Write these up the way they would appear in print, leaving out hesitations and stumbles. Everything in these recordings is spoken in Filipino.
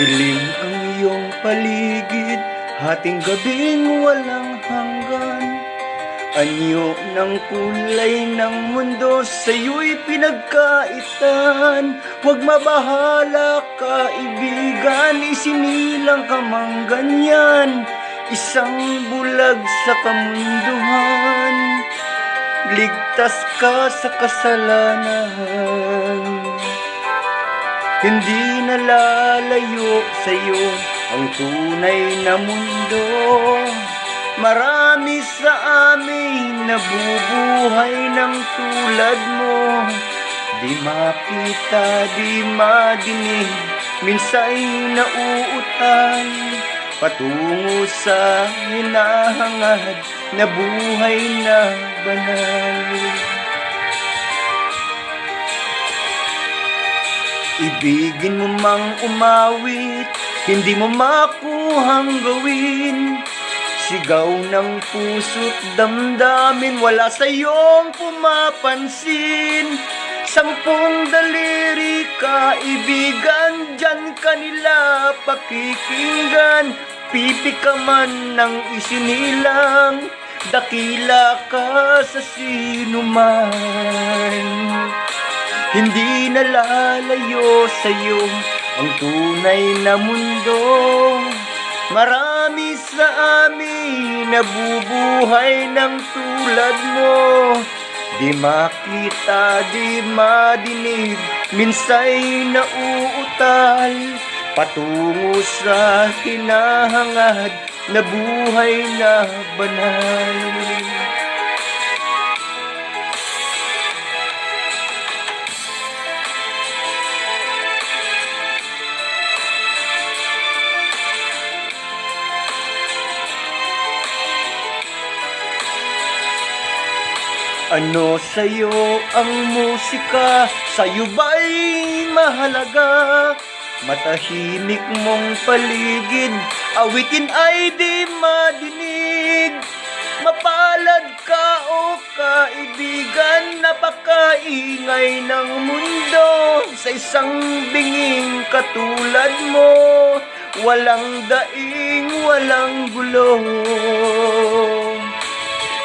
Dilim ang iyong paligid, hating gabing walang hanggan. Anyo ng kulay ng mundo, sa'yo'y pinagkaitan. Huwag mabahala kaibigan, isinilang ka mang ganyan. Isang bulag sa kamunduhan, ligtas ka sa kasalanan. Hindi nalalayo sa'yo ang tunay na mundo. Marami sa amin nabubuhay ng tulad mo. Di makita, di madinig, minsa'y nauutal patungo sa hinahangad na buhay na banal. Ibigin mo mang umawit, hindi mo makuhang gawin. Sigaw ng puso't damdamin, wala sa iyong pumapansin. 10 daliri kaibigan, dyan kanila pakikinggan. Pipi ka man ng isinilang, dakila ka sa sinuman. Hindi nalalayo sa'yo ang tunay na mundo. Marami sa amin nabubuhay ng tulad mo. Di makita, di madinig, minsa'y nauutal patungo sa hinahangad na buhay na banal. Ano sa'yo ang musika? Sa'yo ba'y mahalaga? Matahimik mong paligid, awitin ay di madinig. Mapalad ka o kaibigan, napakaingay ng mundo. Sa isang binging katulad mo, walang daing, walang gulo.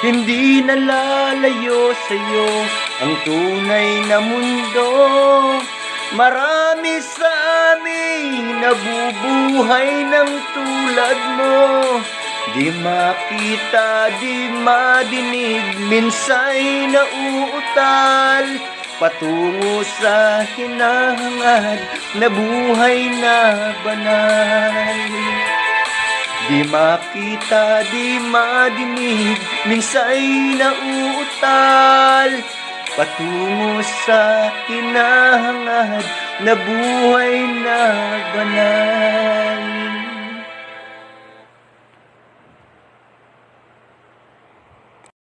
Hindi nalalayo sa'yo ang tunay na mundo. Marami sa amin nabubuhay ng tulad mo. Di makita, di madinig, minsa'y nauutal patungo sa hinahangad na buhay na banal. Di makita, di madinig, minsa'y nauutal patungo sa hinahangad na buhay na banal.